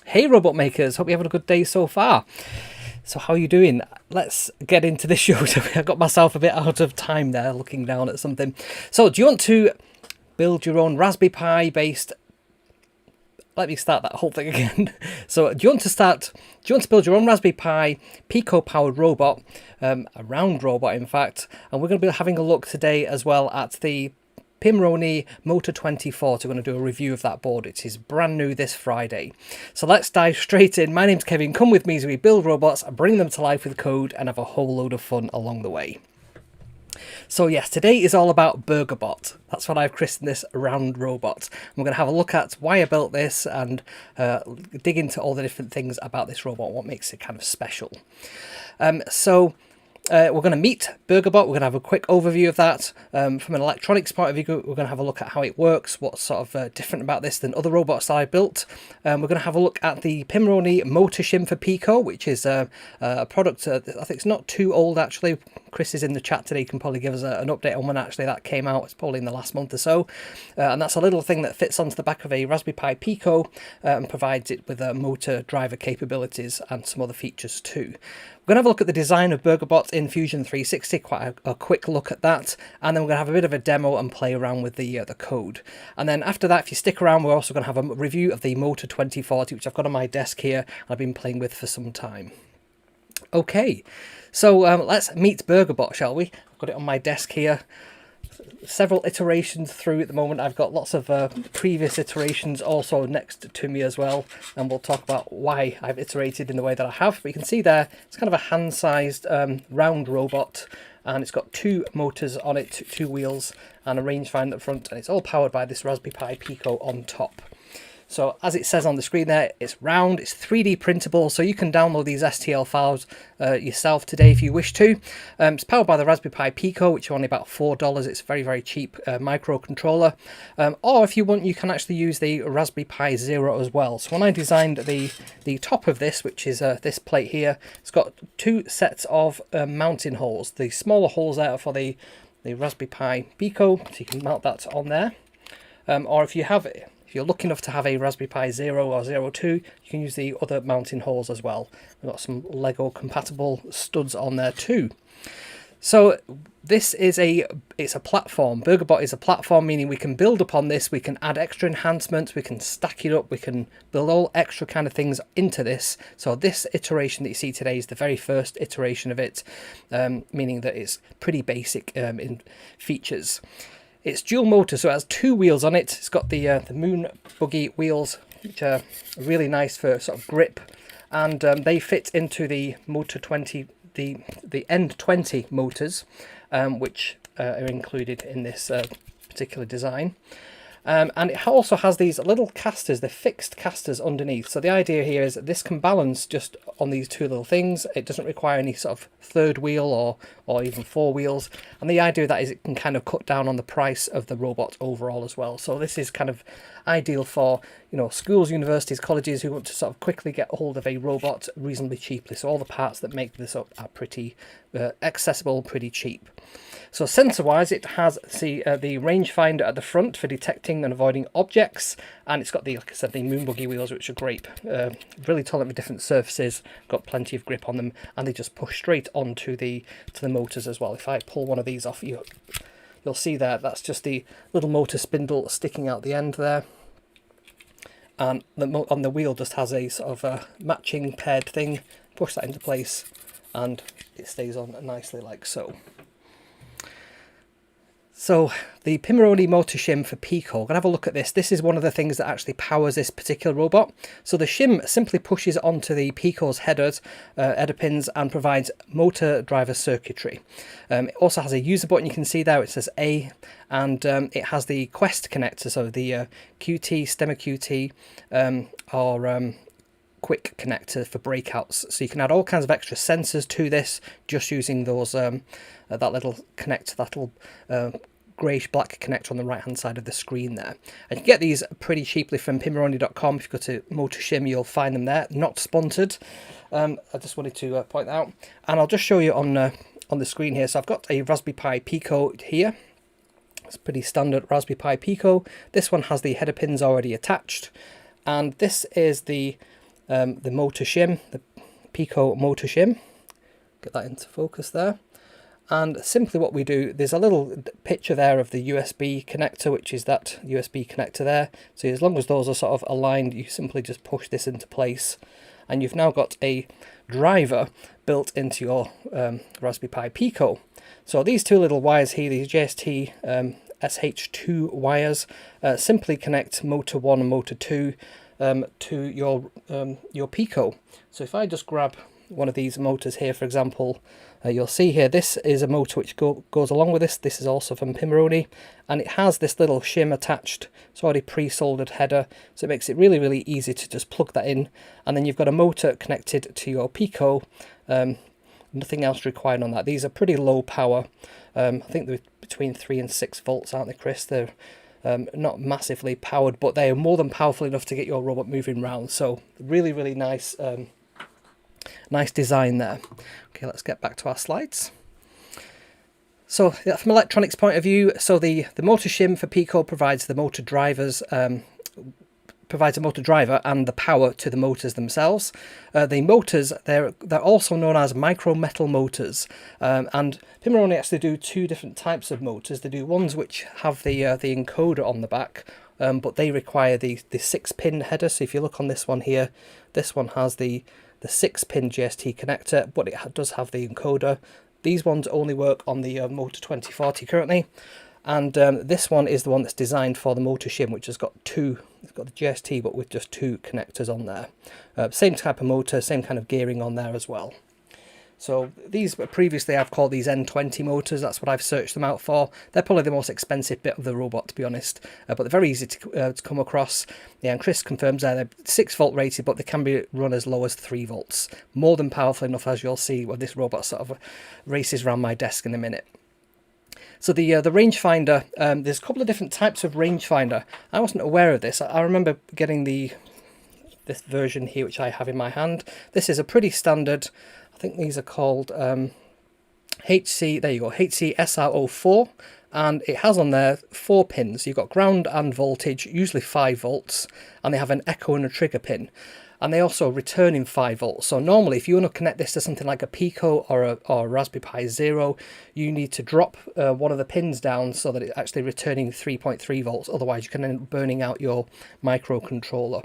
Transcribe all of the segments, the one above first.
Hey robot makers, hope you're having a good day so far. So how are you doing? Let's get into this show. I got myself a bit out of time there looking down at something. So do you want to build your own Raspberry Pi based... Let me start that whole thing again. So do you want to build your own Raspberry Pi Pico powered robot, a round robot in fact, and we're going to be having a look today as well at the Pimoroni Motor 2040. We're going to do a review of that board. It is brand new this Friday. So let's dive straight in. My name's Kevin. Come with me as we build robots, bring them to life with code, and have a whole load of fun along the way. So yes, today is all about BurgerBot. That's what I've christened this round robot. We're going to have a look at why I built this and dig into all the different things about this robot, what makes it kind of special. We're going to meet BurgerBot. We're going to have a quick overview of that. From an electronics point of view, we're going to have a look at how it works, what's sort of different about this than other robots that I built. We're going to have a look at the Pimoroni Motor Shim for Pico, which is a product, I think it's not too old actually. Chris is in the chat today, he can probably give us an update on when actually that came out. It's probably in the last month or so. And that's a little thing that fits onto the back of a Raspberry Pi Pico and provides it with motor driver capabilities and some other features too. We're going to have a look at the design of BurgerBot in Fusion 360, quite a quick look at that, and then we're going to have a bit of a demo and play around with the code. And then after that, if you stick around, we're also going to have a review of the Motor 2040, which I've got on my desk here, and I've been playing with for some time. Okay, so let's meet BurgerBot, shall we? I've got it on my desk here. Several iterations through at the moment. I've got lots of previous iterations also next to me as well, and we'll talk about why I've iterated in the way that I have. But you can see there, it's kind of a hand-sized round robot, and it's got two motors on it, two wheels, and a rangefinder at the front, and it's all powered by this Raspberry Pi Pico on top. So as it says on the screen there, it's round, it's 3D printable, so you can download these STL files yourself today if you wish to. It's powered by the Raspberry Pi Pico, which are only about $4. It's a very, very cheap microcontroller. Or if you want, you can actually use the Raspberry Pi Zero as well. So when I designed the top of this, which is this plate here, it's got two sets of mounting holes. The smaller holes there are for the Raspberry Pi Pico, so you can mount that on there. Or if you're lucky enough to have a Raspberry Pi 0 or 02, you can use the other mounting holes as well. We've got some Lego compatible studs on there too. So this is it's a platform. BurgerBot is a platform, meaning we can build upon this, we can add extra enhancements, we can stack it up, we can build all extra kind of things into this. So this iteration that you see today is the very first iteration of it, meaning that it's pretty basic in features. It's dual motor, so it has two wheels on it. It's got the moon buggy wheels, which are really nice for sort of grip, and they fit into the Motor 20, the End 20 motors, which are included in this particular design. And it also has these little casters, the fixed casters underneath. So the idea here is that this can balance just on these two little things. It doesn't require any sort of third wheel or even four wheels. And the idea of that is it can kind of cut down on the price of the robot overall as well. So this is kind of ideal for, you know, schools, universities, colleges who want to sort of quickly get hold of a robot reasonably cheaply. So all the parts that make this up are pretty accessible, pretty cheap. So sensor-wise, it has the rangefinder at the front for detecting and avoiding objects, and it's got like I said, the moon buggy wheels, which are great, really tolerant with different surfaces, got plenty of grip on them, and they just push straight onto the motors as well. If I pull one of these off, you'll see there, that's just the little motor spindle sticking out the end there, and on the wheel just has a sort of a matching paired thing. Push that into place, and it stays on nicely like so. So the Pimoroni Motor Shim for Pico, we're going to have a look at this. This is one of the things that actually powers this particular robot. So the Shim simply pushes onto the Pico's header pins and provides motor driver circuitry. It also has a user button, you can see there, it says A, and it has the Quest connector, so the QT, Stemmer QT, or quick connector for breakouts. So you can add all kinds of extra sensors to this just using those that little connector, that little greyish black connector on the right hand side of the screen there. And you can get these pretty cheaply from Pimoroni.com. If you go to Motor Shim, you'll find them there. Not sponsored. I just wanted to point that out, and I'll just show you on the screen here. So I've got a Raspberry Pi Pico here. It's pretty standard Raspberry Pi Pico. This one has the header pins already attached, and this is the the motor shim, the Pico motor shim. Get that into focus there. And simply what we do, there's a little picture there of the USB connector, which is that USB connector there. So as long as those are sort of aligned, you simply just push this into place. And you've now got a driver built into your Raspberry Pi Pico. So these two little wires here, these JST SH2 wires, simply connect motor 1 and motor 2 to your Pico. So if I just grab one of these motors here, for example, you'll see here this is a motor which goes along with this. This is also from Pimoroni, and it has this little shim attached. It's already pre-soldered header, so it makes it really, really easy to just plug that in. And then you've got a motor connected to your Pico. Nothing else required on that. These are pretty low power. I think they're between 3 and 6 volts, aren't they, Chris? They're not massively powered, but they are more than powerful enough to get your robot moving around. So really, really nice. Nice design there. Okay, let's get back to our slides. So yeah, from an electronics point of view, so the motor shim for Pico provides the motor drivers, provides a motor driver and the power to the motors themselves. The motors, they're also known as micro metal motors, and Pimoroni actually do two different types of motors. They do ones which have the encoder on the back, but they require the 6-pin header. So if you look on this one here, this one has the 6-pin GST connector, but it does have the encoder. These ones only work on the Motor 2040 currently, and this one is the one that's designed for the motor shim, which has got two. It's got the GST, but with just 2 connectors on there. Same type of motor, same kind of gearing on there as well. So these, previously I've called these N20 motors. That's what I've searched them out for. They're probably the most expensive bit of the robot, to be honest, but they're very easy to come across. Yeah, and Chris confirms there they're 6 volt rated, but they can be run as low as 3 volts. More than powerful enough, as you'll see when this robot sort of races around my desk in a minute. So the rangefinder, there's a couple of different types of rangefinder. I wasn't aware of this. I remember getting this version here, which I have in my hand. This is a pretty standard. I think these are called HC, there you go, HC-SR04, and it has on there 4 pins. You've got ground and voltage, usually 5 volts, and they have an echo and a trigger pin. And they also return in 5 volts. So normally if you want to connect this to something like a Pico or a Raspberry Pi Zero, you need to drop one of the pins down so that it's actually returning 3.3 volts. Otherwise you can end up burning out your microcontroller.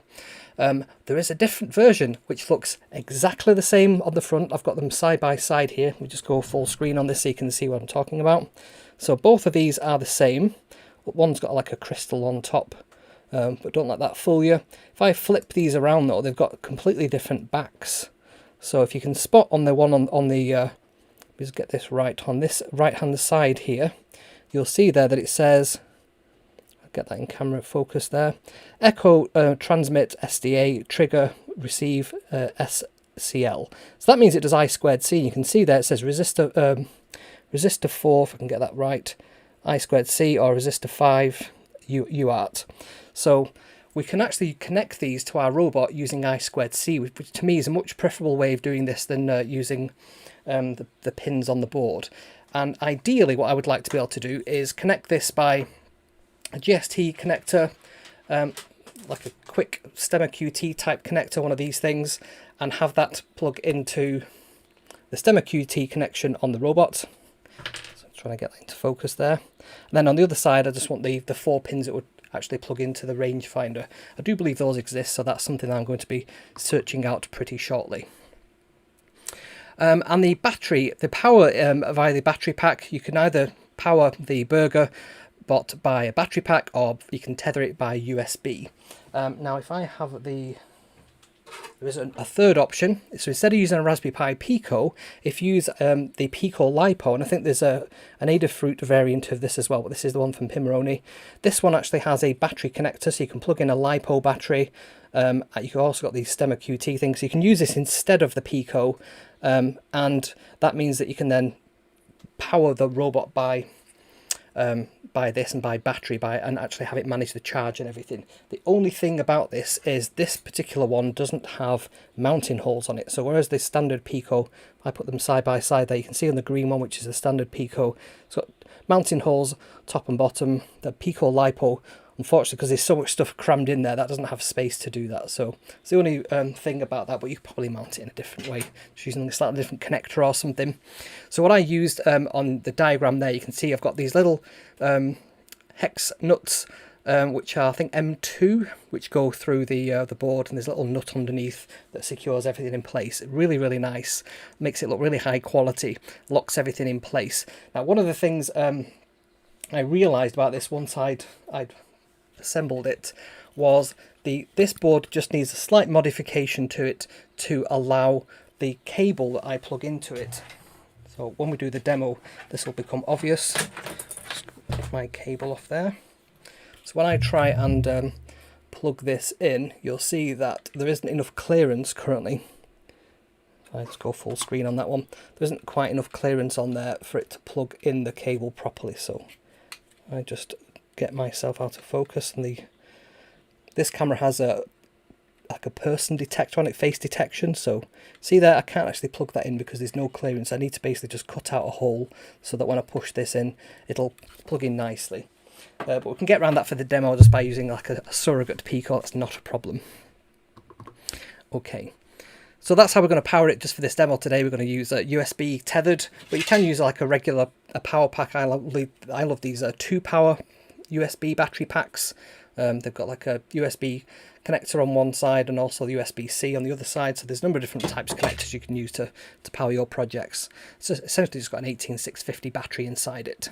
There is a different version which looks exactly the same on the front. I've got them side by side here. We just go full screen on this so you can see what I'm talking about. So both of these are the same, but one's got like a crystal on top. But don't let that fool you. If I flip these around though, they've got completely different backs. So if you can spot on the one on the, let's get this right, on this right hand side here, you'll see there that it says, I'll get that in camera focus there, echo transmit SDA, trigger receive SCL. So that means it does I2C. You can see there it says resistor 4, if I can get that right, I2C, or resistor 5 UART. So we can actually connect these to our robot using I2C, which to me is a much preferable way of doing this than using the pins on the board. And ideally what I would like to be able to do is connect this by a GST connector, like a quick stemmer QT type connector, one of these things, and have that plug into the stemmer QT connection on the robot. So I'm trying to get that into focus there. And then on the other side, I just want the 4 pins that would actually plug into the rangefinder. I do believe those exist, so that's something I'm going to be searching out pretty shortly. And the battery, the power via the battery pack, you can either power the BurgerBot by a battery pack, or you can tether it by USB. Now if I have there is a third option. So instead of using a Raspberry Pi Pico, if you use the Pico LiPo, and I think there's an Adafruit variant of this as well, but this is the one from Pimoroni. This one actually has a battery connector, so you can plug in a LiPo battery. You've also got these stemmer QT things, so you can use this instead of the Pico, and that means that you can then power the robot by this and by battery and actually have it manage the charge and everything. The only thing about this is this particular one doesn't have mounting holes on it. So whereas the standard Pico, if I put them side by side there, you can see on the green one, which is the standard Pico, it's got mounting holes top and bottom. The Pico LiPo unfortunately, because there's so much stuff crammed in there, that doesn't have space to do that. So it's the only thing about that, but you could probably mount it in a different way, just using a slightly different connector or something. So what I used on the diagram there, you can see I've got these little hex nuts, which are I think M2, which go through the board, and there's a little nut underneath that secures everything in place. Really, really nice. Makes it look really high quality. Locks everything in place. Now, one of the things I realised about this once I'd assembled it was this board just needs a slight modification to it to allow the cable that I plug into it. So when we do the demo, this will become obvious. Just get my cable off there. So when I try and plug this in, you'll see that there isn't enough clearance currently. Let's go full screen on that one. There isn't quite enough clearance on there for it to plug in the cable properly. So I just get myself out of focus, and this camera has like a person detector on it, face detection. So see there, I can't actually plug that in because there's no clearance. I need to basically just cut out a hole so that when I push this in, it'll plug in nicely. But we can get around that for the demo just by using like a surrogate Pico. That's not a problem. Okay, so that's how we're going to power it just for this demo today. We're going to use a USB tethered, but you can use like a regular power pack. I love these 2-power USB battery packs. They've got like a USB connector on one side and also the USB-C on the other side. So there's a number of different types of connectors you can use to power your projects. So essentially just got an 18650 battery inside it.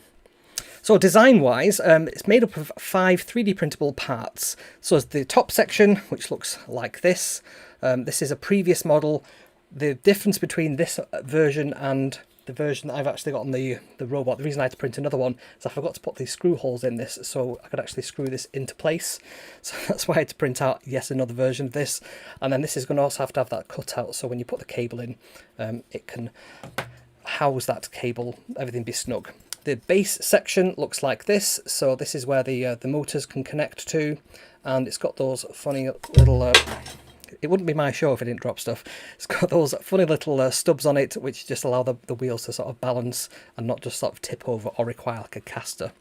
So design-wise, it's made up of 5 3D printable parts. So as the top section, which looks like this. This is a previous model. The difference between this version and the version that I've actually got on the robot, the reason I had to print another one is I forgot to put these screw holes in this so I could actually screw this into place. So that's why I had to print out, yes, another version of this. And then this is going to also have to have that cutout, so when you put the cable in, it can house that cable, everything be snug. The base section looks like this. So this is where the motors can connect to, and it's got those funny little... it wouldn't be my show if I didn't drop stuff. It's got those funny little stubs on it, which just allow the wheels to sort of balance and not just sort of tip over or require like a caster.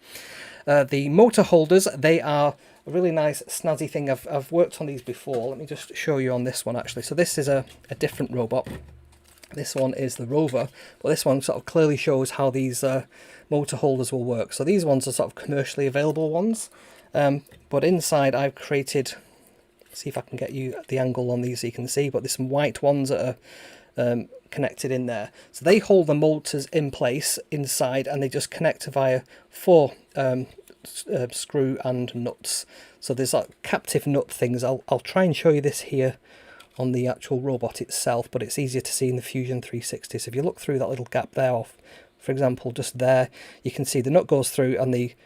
The motor holders, they are a really nice snazzy thing. I've worked on these before. Let me just show you on this one actually. So this is a different robot. This one is the Rover, but this one sort of clearly shows how these motor holders will work. So these ones are sort of commercially available ones, but inside I've created, see if I can get you the angle on these so you can see, but there's some white ones that are connected in there. So they hold the motors in place inside, and they just connect via 4 screw and nuts. So there's like captive nut things. I'll try and show you this here on the actual robot itself, but it's easier to see in the Fusion 360. So if you look through that little gap there, for example, just there, you can see the nut goes through, and the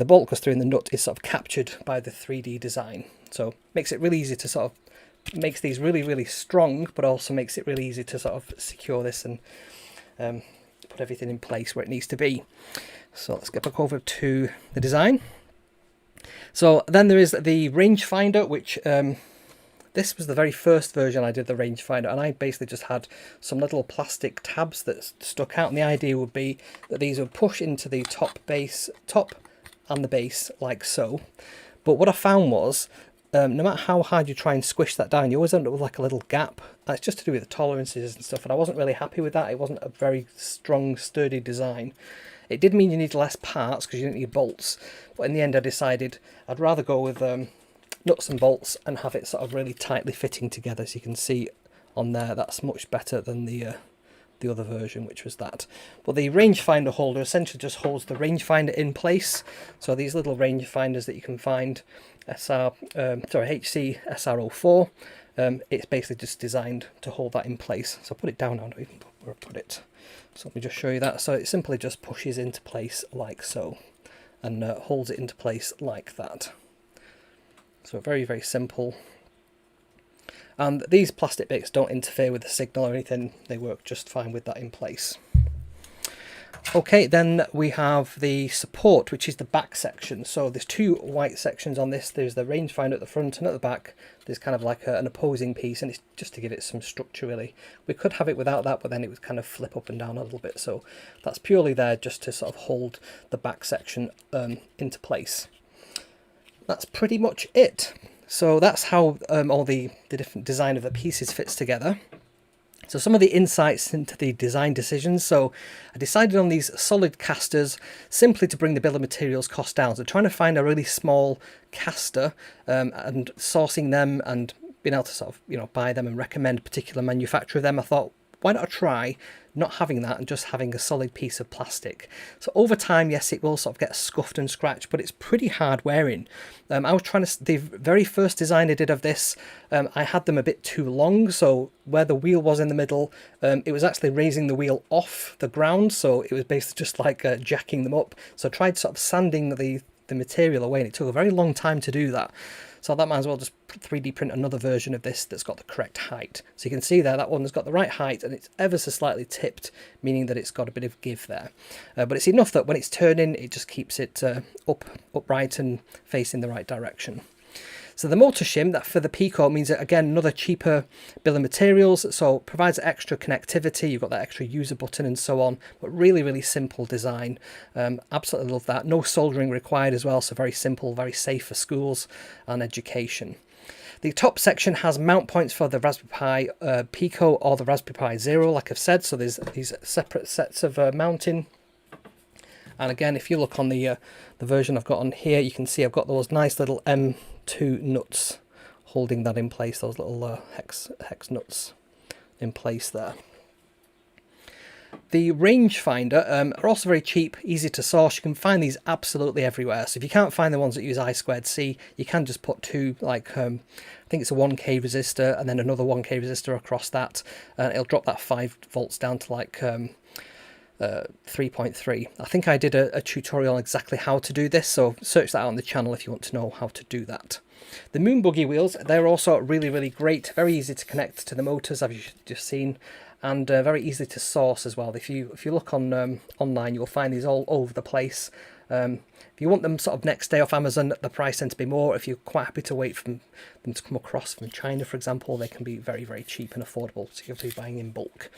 bolt goes through, and the nut is sort of captured by the 3D design. So makes it really easy to sort of, makes these really, really strong, but also makes it really easy to sort of secure this and put everything in place where it needs to be. So let's get back over to the design. So then there is the rangefinder, which this was the very first version I did the rangefinder, and I basically just had some little plastic tabs that stuck out, and the idea would be that these would push into the top and the base like so. But what I found was, no matter how hard you try and squish that down, you always end up with like a little gap. That's just to do with the tolerances and stuff, and I wasn't really happy with that. It wasn't a very strong, sturdy design. It did mean you need less parts because you didn't need bolts, but in the end I decided I'd rather go with nuts and bolts and have it sort of really tightly fitting together. So you can see on there, that's much better than the other version, which was that. But the rangefinder holder essentially just holds the rangefinder in place. So these little rangefinders that you can find, HC SR04, it's basically just designed to hold that in place. So I'll put it down. I don't even know where I put it. So let me just show you that. So it simply just pushes into place like so, and holds it into place like that. So very, very simple. And these plastic bits don't interfere with the signal or anything. They work just fine with that in place. Okay, then we have the support, which is the back section. So there's 2 white sections on this. There's the rangefinder at the front, and at the back there's kind of like an opposing piece, and it's just to give it some structure really. We could have it without that, but then it would kind of flip up and down a little bit. So that's purely there just to sort of hold the back section into place. that's pretty much it. So that's how all the different design of the pieces fits together. So some of the insights into the design decisions. So I decided on these solid casters simply to bring the bill of materials cost down. So trying to find a really small caster and sourcing them and being able to sort of, buy them and recommend a particular manufacturer of them, I thought, why not try not having that and just having a solid piece of plastic? So over time, yes, it will sort of get scuffed and scratched, but it's pretty hard wearing. I was trying to, the very first design I did of this, I had them a bit too long. So where the wheel was in the middle, it was actually raising the wheel off the ground. So it was basically just like jacking them up. So I tried sort of sanding the material away, and it took a very long time to do that. So that might as well just 3D print another version of this that's got the correct height. So you can see there, that one has got the right height and it's ever so slightly tipped, meaning that it's got a bit of give there. But it's enough that when it's turning, it just keeps it upright and facing the right direction. So the motor shim, that for the Pico, means that, again, another cheaper bill of materials, so provides extra connectivity. You've got that extra user button and so on, but really, really simple design. Absolutely love that. No soldering required as well, so very simple, very safe for schools and education. The top section has mount points for the Raspberry Pi Pico or the Raspberry Pi Zero, like I've said, so there's these separate sets of mounting. And again, if you look on the version I've got on here, you can see I've got those nice little M2 nuts holding that in place, those little hex nuts in place there. The rangefinder are also very cheap, easy to source. You can find these absolutely everywhere. So if you can't find the ones that use I2C, you can just put two, like I think it's a 1K resistor and then another 1K resistor across that. It'll drop that 5 volts down to like 3.3. I think I did a tutorial on exactly how to do this, so search that out on the channel if you want to know how to do that. The moon buggy wheels, they're also really, really great, very easy to connect to the motors, as you've just seen, and very easy to source as well. If you look on online, you'll find these all over the place. If you want them sort of next day off Amazon, the price tends to be more. If you're quite happy to wait for them to come across from China, for example, they can be very, very cheap and affordable, so you'll be buying in bulk.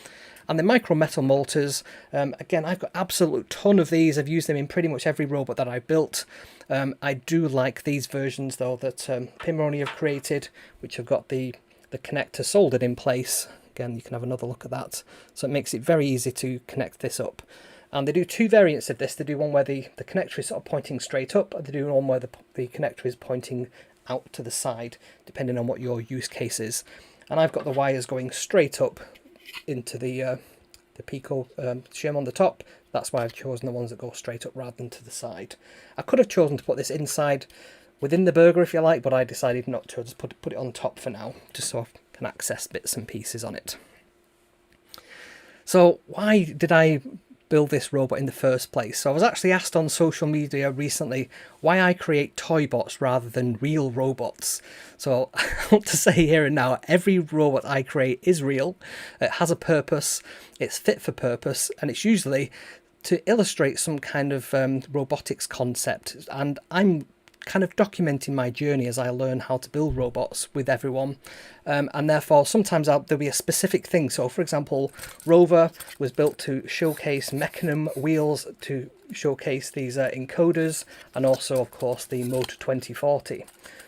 And the micro metal motors, again, I've got absolute ton of these. I've used them in pretty much every robot that I've built. I do like these versions, though, that Pimoroni have created, which have got the connector soldered in place. Again, you can have another look at that. So it makes it very easy to connect this up. And they do two variants of this. They do one where the connector is sort of pointing straight up, and they do one where the connector is pointing out to the side, depending on what your use case is. And I've got the wires going straight up into the Pico shim on the top. That's why I've chosen the ones that go straight up rather than to the side. I could have chosen to put this inside within the burger if you like, but I decided not to. I'll just put it on top for now, just so I can access bits and pieces on it. So why did I build this robot in the first place? So I was actually asked on social media recently why I create toy bots rather than real robots. So I want to say here and now, every robot I create is real. It has a purpose, it's fit for purpose, and it's usually to illustrate some kind of robotics concept. And I'm kind of documenting my journey as I learn how to build robots with everyone, and therefore sometimes there'll be a specific thing. So for example, Rover was built to showcase mechanism wheels, to showcase these encoders, and also of course the Motor 2040.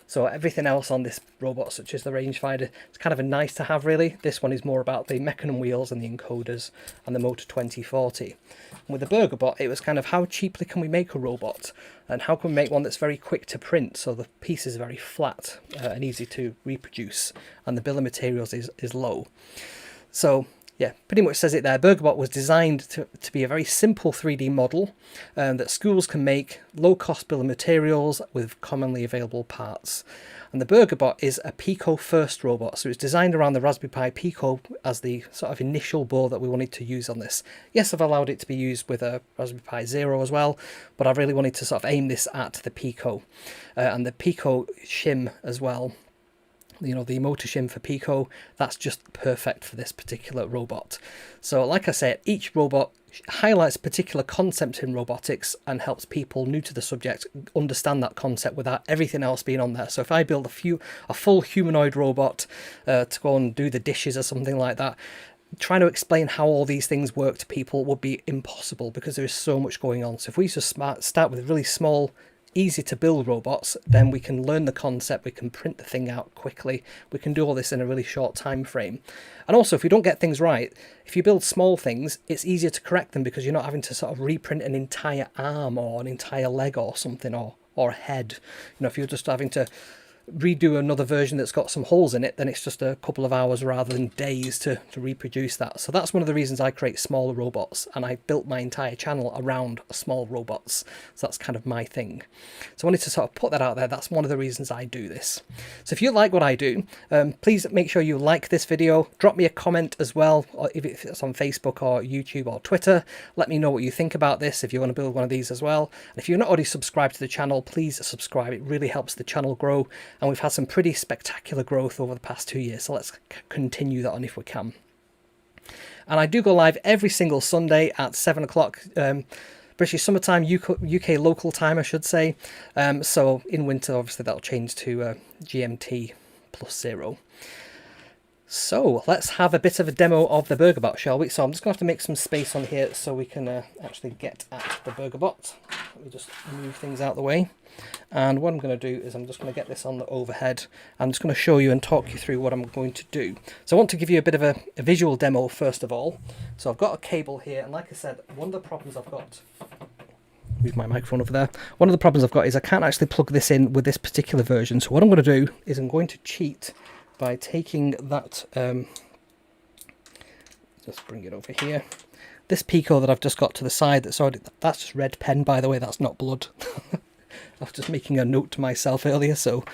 So everything else on this robot, such as the rangefinder, it's kind of a nice to have really. This one is more about the mechanism wheels and the encoders and the Motor 2040. And with the BurgerBot, it was kind of how cheaply can we make a robot, and how can we make one that's very quick to print, so the piece is very flat and easy to reproduce, and the bill of materials is low. So yeah, pretty much says it there. BurgerBot was designed to be a very simple 3D model that schools can make, low-cost bill of materials with commonly available parts. And the BurgerBot is a Pico first robot, so it's designed around the Raspberry Pi Pico as the sort of initial board that we wanted to use on this. Yes, I've allowed it to be used with a Raspberry Pi Zero as well, but I really wanted to sort of aim this at the Pico and the Pico Shim as well. You know, the motor shim for Pico, that's just perfect for this particular robot. So like I said, each robot highlights a particular concept in robotics and helps people new to the subject understand that concept without everything else being on there. So if I build a full humanoid robot to go and do the dishes or something like that, trying to explain how all these things work to people would be impossible because there is so much going on. So if we just start with really small easy to build robots, then we can learn the concept, we can print the thing out quickly, we can do all this in a really short time frame. And also, if you don't get things right, if you build small things, it's easier to correct them because you're not having to sort of reprint an entire arm or an entire leg or something, or a head. You know, if you're just having to redo another version that's got some holes in it, then it's just a couple of hours rather than days to reproduce that. So that's one of the reasons I create smaller robots, and I built my entire channel around small robots. So that's kind of my thing. So I wanted to sort of put that out there. That's one of the reasons I do this. So if you like what I do, please make sure you like this video. Drop me a comment as well, or if it's on Facebook or YouTube or Twitter. Let me know what you think about this if you want to build one of these as well. And if you're not already subscribed to the channel, please subscribe. It really helps the channel grow. And we've had some pretty spectacular growth over the past 2 years, so let's continue that on if we can. And I do go live every single Sunday at 7 o'clock British summertime, UK local time, I should say. So in winter, obviously, that'll change to GMT +0. So let's have a bit of a demo of the BurgerBot, shall we? So I'm just going to have to make some space on here so we can actually get at the BurgerBot. Let me just move things out of the way. And what I'm going to do is I'm just going to get this on the overhead. I'm just going to show you and talk you through what I'm going to do. So I want to give you a bit of a visual demo first of all. So I've got a cable here, and like I said, one of the problems I've got... Move my microphone over there. One of the problems I've got is I can't actually plug this in with this particular version. So what I'm going to do is I'm going to cheat by taking that... just bring it over here. This Pico that I've just got to the side, that's just red pen, by the way, that's not blood. I was just making a note to myself earlier, so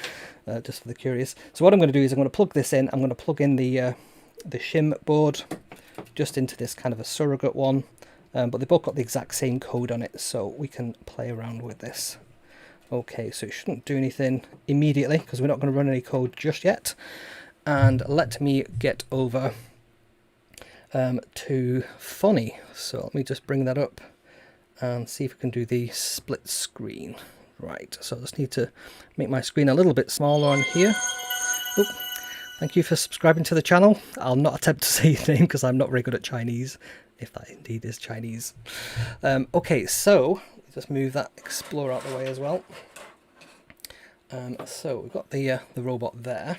just for the curious. So what I'm going to do is I'm going to plug this in. I'm going to plug in the Shim board just into this kind of a surrogate one, but they've both got the exact same code on it, so we can play around with this. Okay, so it shouldn't do anything immediately because we're not going to run any code just yet. And let me get over to Funny. So let me just bring that up and see if we can do the split screen. Right, so I just need to make my screen a little bit smaller on here. Oh, thank you for subscribing to the channel. I'll not attempt to say your name because I'm not very good at Chinese, if that indeed is Chinese. Okay, so just move that Explorer out of the way as well. So we've got the robot there.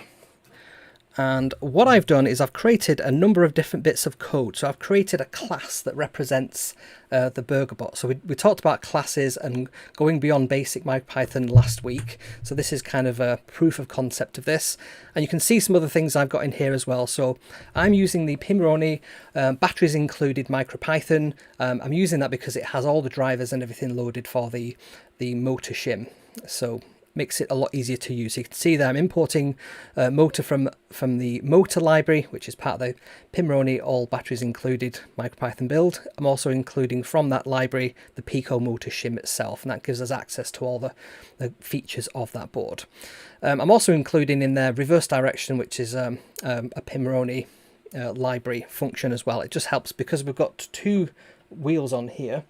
And what I've done is I've created a number of different bits of code. So I've created a class that represents the BurgerBot. So we talked about classes and going beyond basic MyPython last week. So this is kind of a proof of concept of this. And you can see some other things I've got in here as well. So I'm using the Pimoroni batteries included MicroPython. I'm using that because it has all the drivers and everything loaded for the motor shim. So makes it a lot easier to use. You can see that I'm importing motor from the motor library, which is part of the Pimoroni all batteries included MicroPython build. I'm also including from that library the Pico motor shim itself, and that gives us access to all the features of that board. I'm also including in there reverse direction, which is a Pimoroni library function as well. It just helps because we've got two wheels on here.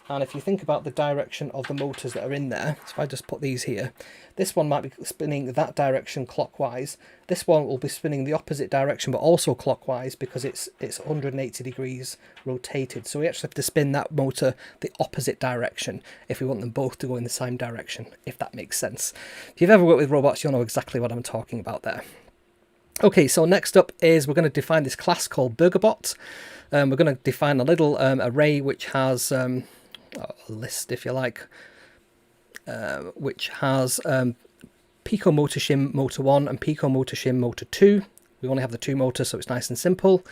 And if you think about the direction of the motors that are in there, so if I just put these here, this one might be spinning that direction clockwise. This one will be spinning the opposite direction, but also clockwise because it's 180 degrees rotated. So we actually have to spin that motor the opposite direction if we want them both to go in the same direction, if that makes sense. If you've ever worked with robots, you'll know exactly what I'm talking about there. Okay, so next up is we're going to define this class called BurgerBot. We're going to define a little array which has... a list, if you like, which has Pico motor shim motor 1 and Pico motor shim motor 2. We only have the two motors, so it's nice and simple.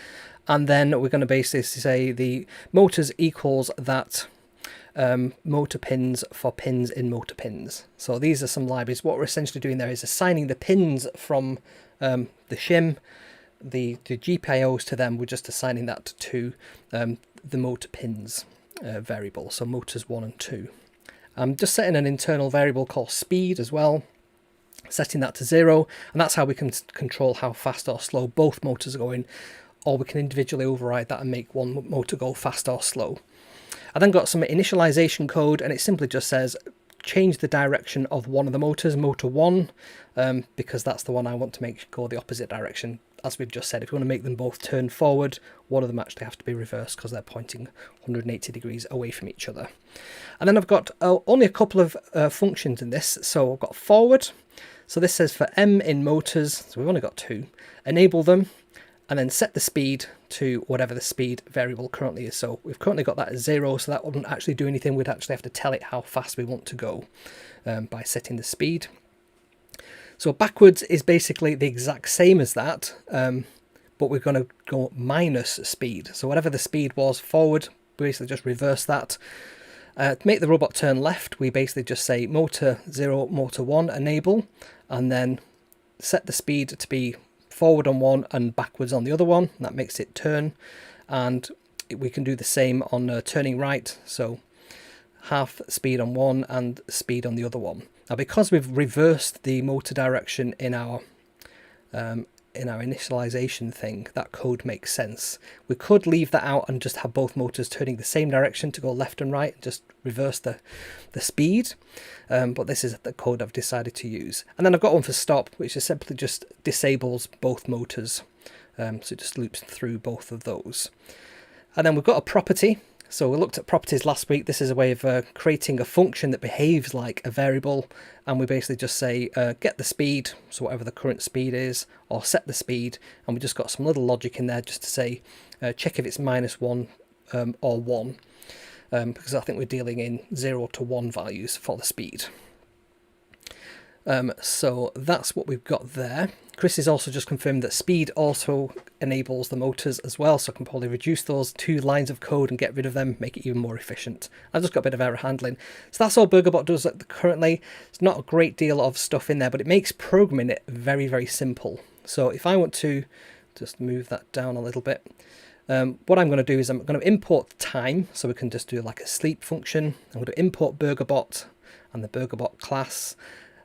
And then we're going to basically say the motors equals that motor pins for pins in motor pins. So these are some libraries. What we're essentially doing there is assigning the pins from the shim, the GPIOs to them. We're just assigning that to the motor pins variable, so motors 1 and 2. I'm just setting an internal variable called speed as well, setting that to 0, and that's how we can control how fast or slow both motors are going, or we can individually override that and make one motor go fast or slow. I then got some initialization code, and it simply just says change the direction of one of the motors, motor 1, because that's the one I want to make go the opposite direction. as we've just said, if we want to make them both turn forward, one of them actually have to be reversed because they're pointing 180 degrees away from each other. And then I've got only a couple of functions in this. So I've got forward. So this says for M in motors, so we've only got 2, enable them, and then set the speed to whatever the speed variable currently is. So we've currently got that at 0, so that wouldn't actually do anything. We'd actually have to tell it how fast we want to go by setting the speed. So backwards is basically the exact same as that, but we're going to go minus speed. So whatever the speed was forward, we basically just reverse that. To make the robot turn left, we basically just say motor 0, motor 1, enable, and then set the speed to be forward on one and backwards on the other one. That makes it turn, and we can do the same on turning right. So half speed on one and speed on the other one. Now, because we've reversed the motor direction in our initialization thing, that code makes sense. We could leave that out and just have both motors turning the same direction to go left and right, and just reverse the speed. But this is the code I've decided to use. And then I've got one for stop, which is simply just disables both motors. So it just loops through both of those. And then we've got a property. So we looked at properties last week. This is a way of creating a function that behaves like a variable, and we basically just say get the speed, so whatever the current speed is, or set the speed, and we just got some little logic in there just to say check if it's -1 or 1, because I think we're dealing in 0 to 1 values for the speed. So that's what we've got there. Chris has also just confirmed that speed also enables the motors as well, so I can probably reduce those 2 lines of code and get rid of them, make it even more efficient. I've just got a bit of error handling. So that's all BurgerBot does currently. It's not a great deal of stuff in there, but it makes programming it very, very simple. So if I want to just move that down a little bit, what I'm going to do is I'm going to import time, so we can just do like a sleep function. I'm going to import BurgerBot and the BurgerBot class,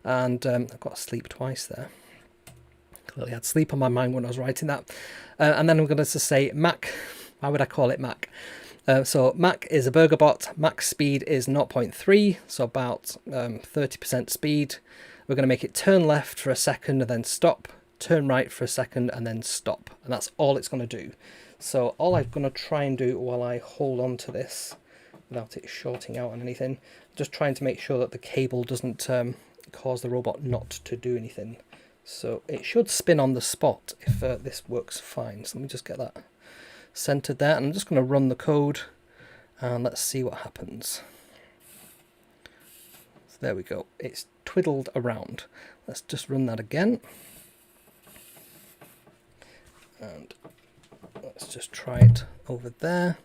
and I've got sleep twice there. Clearly had sleep on my mind when I was writing that. And then I'm going to say Mac. Why would I call it Mac? So Mac is a BurgerBot. Max speed is 0.3, so about 30% speed. We're going to make it turn left for a second and then stop, turn right for a second and then stop. And that's all it's going to do. So all I'm going to try and do while I hold on to this, without it shorting out on anything, just trying to make sure that the cable doesn't cause the robot not to do anything. So it should spin on the spot if this works fine. So let me just get that centered there, and I'm just going to run the code and let's see what happens. So there we go, it's twiddled around. Let's just run that again, and let's just try it over there.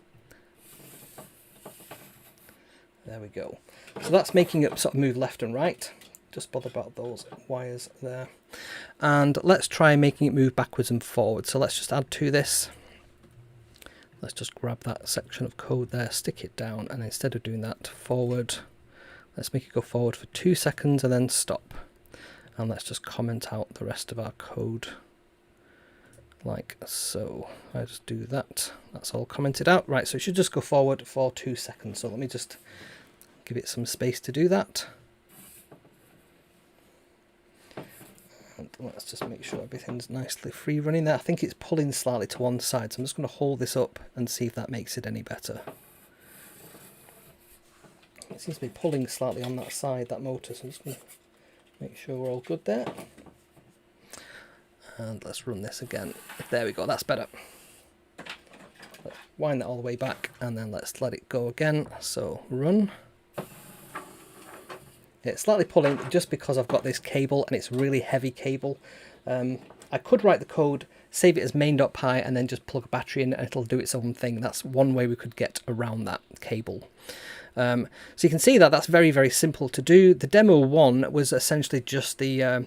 There we go. So that's making it sort of move left and right. Just bother about those wires there. And let's try making it move backwards and forward. So let's just add to this. Let's just grab that section of code there, stick it down, and instead of doing that forward, let's make it go forward for 2 seconds and then stop. And let's just comment out the rest of our code like so. I just do that. That's all commented out. Right, so it should just go forward for 2 seconds. So let me just give it some space to do that. And let's just make sure everything's nicely free running there. I think it's pulling slightly to one side, so I'm just going to hold this up and see if that makes it any better. It seems to be pulling slightly on that side, that motor, so I'm just going to make sure we're all good there. And let's run this again. There we go, that's better. Let's wind that all the way back, and then let's let it go again. So run. It's slightly pulling just because I've got this cable and it's really heavy cable. I could write the code, save it as main.py, and then just plug a battery in and it'll do its own thing. That's one way we could get around that cable. So you can see that that's very, very simple to do. The demo one was essentially just the, I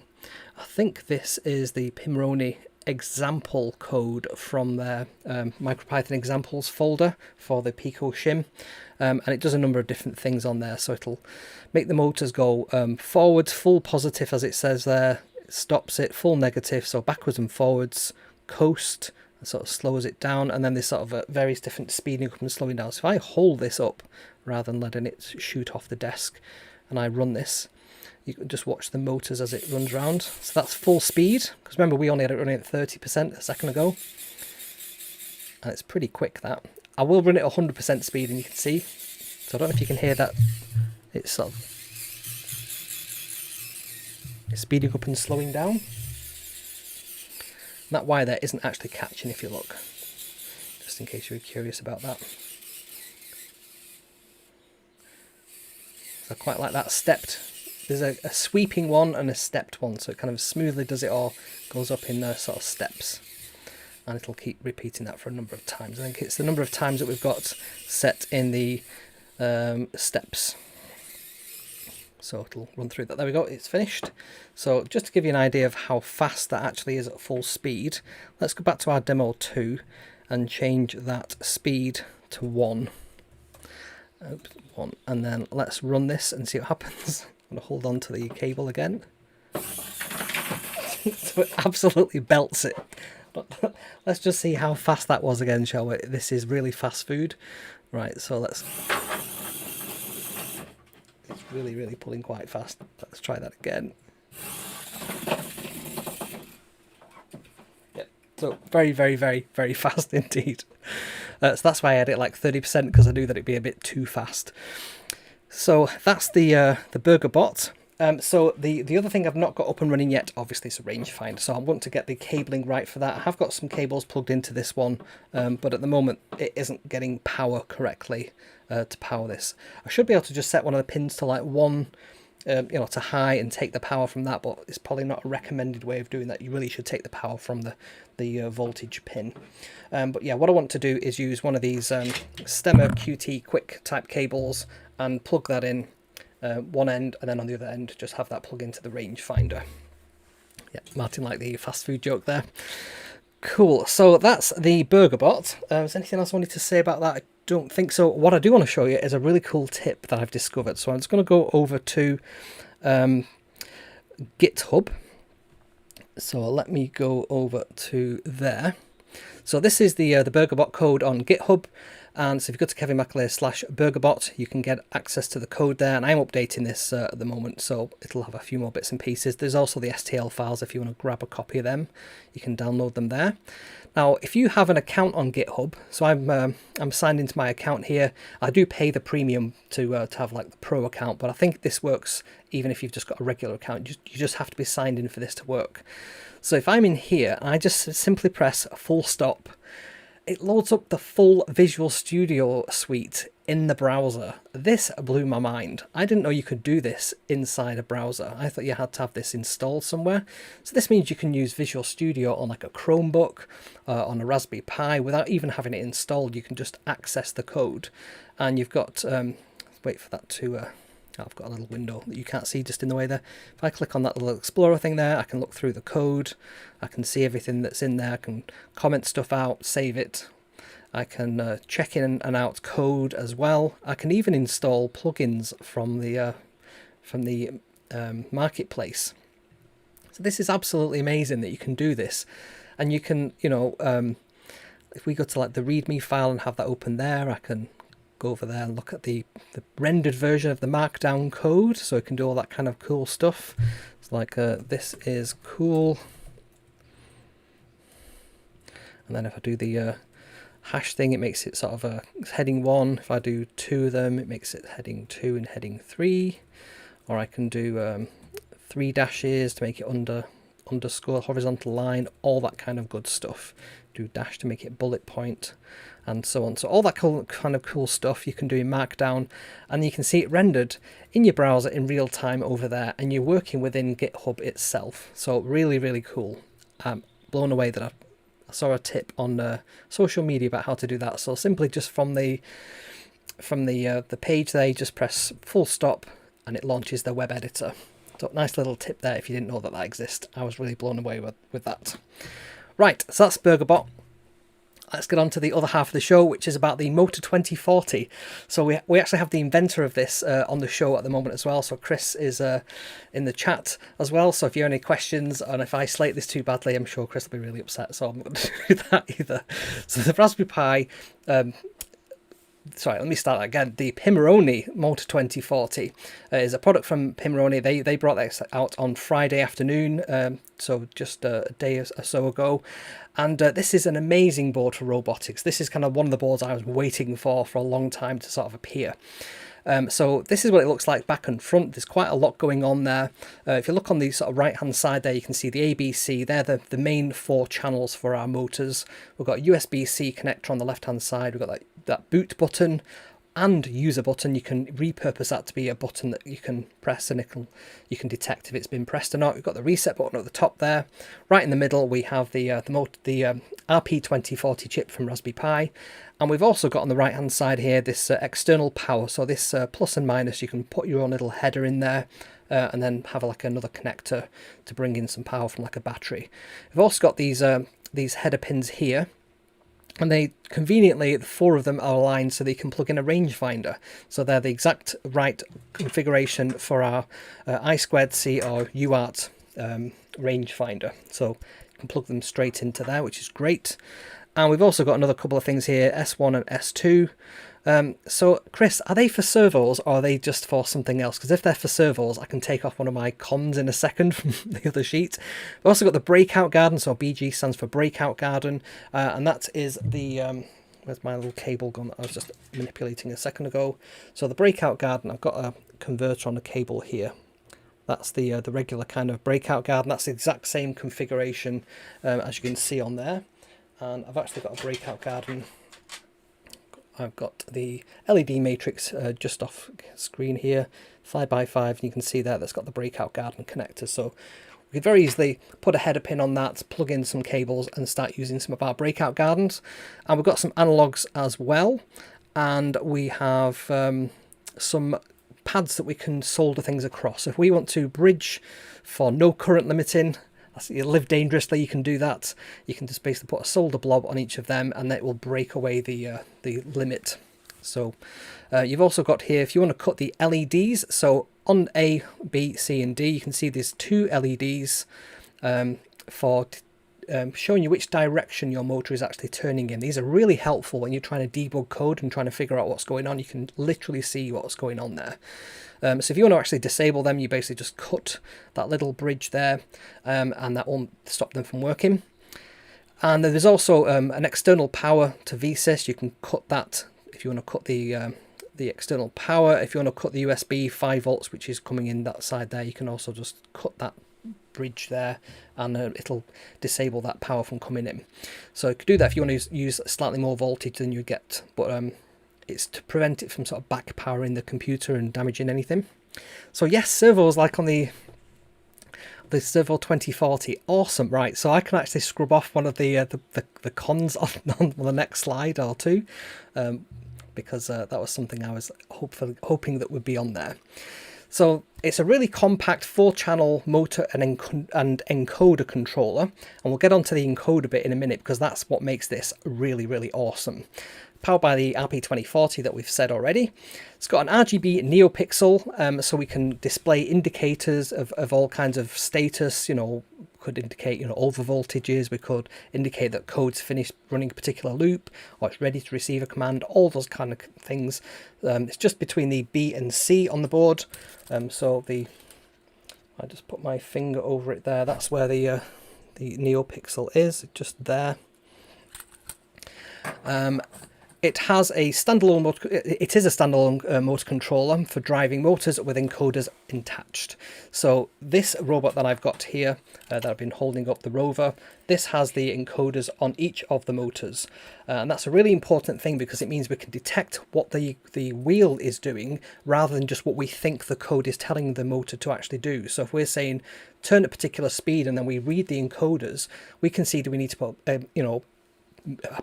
think this is the Pimoroni example code from their MicroPython examples folder for the Pico Shim. And it does a number of different things on there. So it'll make the motors go forwards, full positive as it says there, it stops it, full negative, so backwards and forwards, coast, and sort of slows it down, and then there's sort of various different speeding up and slowing down. So if I hold this up rather than letting it shoot off the desk and I run this, You can just watch the motors as it runs around. So that's full speed, because remember we only had it running at 30% a second ago. And it's pretty quick, that. I will run it at 100% speed and you can see. So I don't know if you can hear that. It's sort of speeding up and slowing down. And that wire there isn't actually catching if you look. Just in case you were curious about that. So I quite like that stepped. There's a sweeping one and a stepped one, so it kind of smoothly does it all, goes up in sort of steps. And it'll keep repeating that for a number of times. I think it's the number of times that we've got set in the steps. So it'll run through that. There we go, it's finished. So just to give you an idea of how fast that actually is at full speed, let's go back to our demo 2 and change that speed to 1. Oops, 1. And then let's run this and see what happens. I'm going to hold on to the cable again. So it absolutely belts it. But let's just see how fast that was again, shall we? This is really fast food. Right, so let's... It's really, really pulling quite fast. Let's try that again. Yeah, so very, very, very, very fast indeed. So that's why I had it like 30%, because I knew that it'd be a bit too fast. So that's the BurgerBot. So the other thing I've not got up and running yet, obviously, is a rangefinder. So I want to get the cabling right for that. I have got some cables plugged into this one, but at the moment it isn't getting power correctly to power this. I should be able to just set one of the pins to like 1, you know, to high and take the power from that, but it's probably not a recommended way of doing that. You really should take the power from the voltage pin. But yeah, what I want to do is use one of these Stemmer QT quick type cables and plug that in one end, and then on the other end just have that plug into the rangefinder. Yeah, Martin liked the fast food joke there. Cool, so that's the BurgerBot. Is there anything else I wanted to say about that? I don't think so. What I do want to show you is a really cool tip that I've discovered. So I'm just going to go over to GitHub. So let me go over to there. So this is the BurgerBot code on GitHub. And so if you go to Kevin McAleer /BurgerBot, you can get access to the code there. And I'm updating this at the moment, so it'll have a few more bits and pieces. There's also the STL files if you want to grab a copy of them. You can download them there. Now, if you have an account on GitHub, so I'm signed into my account here. I do pay the premium to have like the pro account, but I think this works even if you've just got a regular account. You just have to be signed in for this to work. So if I'm in here, I just simply press full stop. It loads up the full Visual Studio suite in the browser. This blew my mind. I didn't know you could do this inside a browser. I thought you had to have this installed somewhere. So this means you can use Visual Studio on like a Chromebook, on a Raspberry Pi, without even having it installed. You can just access the code. And you've got, wait for that to... I've got a little window that you can't see just in the way there. If I click on that little explorer thing there, I can look through the code. I can see everything that's in there. I can comment stuff out, save it. I can check in and out code as well. I can even install plugins from the marketplace. So this is absolutely amazing that you can do this. And you can, you know, if we go to like the README file and have that open there, I can go over there and look at the rendered version of the markdown code, so it can do all that kind of cool stuff. It's like this is cool, and then if I do the hash thing, it makes it sort of a heading 1. If I do 2 of them, it makes it heading 2 and heading 3, or I can do 3 dashes to make it underscore horizontal line, all that kind of good stuff. Do dash to make it bullet point, and so on. So all that kind of cool stuff you can do in Markdown, and you can see it rendered in your browser in real time over there, and you're working within GitHub itself. So really, really cool. I'm blown away that I saw a tip on social media about how to do that. So simply just from the page there, you just press full stop, and it launches the web editor. So nice little tip there if you didn't know that exists. I was really blown away with that. Right, so that's BurgerBot. Let's get on to the other half of the show, which is about the Motor 2040. So we actually have the inventor of this on the show at the moment as well. So Chris is in the chat as well. So if you have any questions, and if I slate this too badly, I'm sure Chris will be really upset. So I'm not going to do that either. So the Raspberry Pi sorry, let me start again. The Pimoroni Motor 2040 is a product from Pimoroni. They brought this out on Friday afternoon, so just a day or so ago. And this is an amazing board for robotics. This is kind of one of the boards I was waiting for a long time to sort of appear. So this is what it looks like back and front. There's quite a lot going on there. If you look on the sort of right hand side there, you can see the ABC. They're the main 4 channels for our motors. We've got a USB-C connector on the left hand side. We've got that boot button and user button. You can repurpose that to be a button that you can press and you can detect if it's been pressed or not. We've got the reset button at the top there. Right in the middle we have the RP2040 chip from Raspberry Pi. And we've also got on the right hand side here this external power. So this plus and minus, you can put your own little header in there and then have like another connector to bring in some power from like a battery. We've also got these header pins here. And they conveniently, the 4 of them are aligned so they can plug in a rangefinder. So they're the exact right configuration for our I2C or UART rangefinder. So you can plug them straight into there, which is great. And we've also got another couple of things here, S1 and S2. So Chris, are they for servos or are they just for something else? Because if they're for servos, I can take off one of my cons in a second from the other sheet. We've also got the breakout garden, so BG stands for breakout garden, and that is the where's my little cable gone that I was just manipulating a second ago. So the breakout garden, I've got a converter on the cable here. That's the regular kind of breakout garden. That's the exact same configuration as you can see on there. And I've actually got a breakout garden. I've got the LED matrix just off screen here, 5x5, and you can see there that's got the breakout garden connector. So we could very easily put a header pin on that, plug in some cables and start using some of our breakout gardens. And we've got some analogs as well, and we have some pads that we can solder things across. So if we want to bridge for no current limiting, you live dangerously, you can do that. You can just basically put a solder blob on each of them and that will break away the limit. So you've also got here, if you want to cut the LEDs, so on A, B, C and D, you can see there's 2 LEDs for showing you which direction your motor is actually turning in. These are really helpful when you're trying to debug code and trying to figure out what's going on. You can literally see what's going on there. So if you want to actually disable them, you basically just cut that little bridge there and that won't stop them from working. And there's also an external power to VSys. You can cut that if you want to cut the external power. If you want to cut the USB 5 volts, which is coming in that side there, you can also just cut that bridge there and it'll disable that power from coming in. So you could do that if you want to use slightly more voltage than you get, but it's to prevent it from sort of back powering the computer and damaging anything. So yes, servos like on the Servo 2040, awesome. Right, so I can actually scrub off one of the cons on the next slide or two, because that was something I was hoping that would be on there. So it's a really compact 4-channel motor and encoder controller, and we'll get onto the encoder bit in a minute because that's what makes this really, really awesome. Powered by the RP2040 that we've said already. It's got an RGB NeoPixel, so we can display indicators of all kinds of status. You know, could indicate over voltages. We could indicate that code's finished running a particular loop, or it's ready to receive a command. All those kind of things. It's just between the B and C on the board. So I just put my finger over it there. That's where the NeoPixel is, just there. It has a standalone motor. It is a standalone motor controller for driving motors with encoders attached. So this robot that I've got here, that I've been holding up, the rover, this has the encoders on each of the motors, and that's a really important thing because it means we can detect what the wheel is doing rather than just what we think the code is telling the motor to actually do. So if we're saying turn at a particular speed and then we read the encoders, we can see do we need to put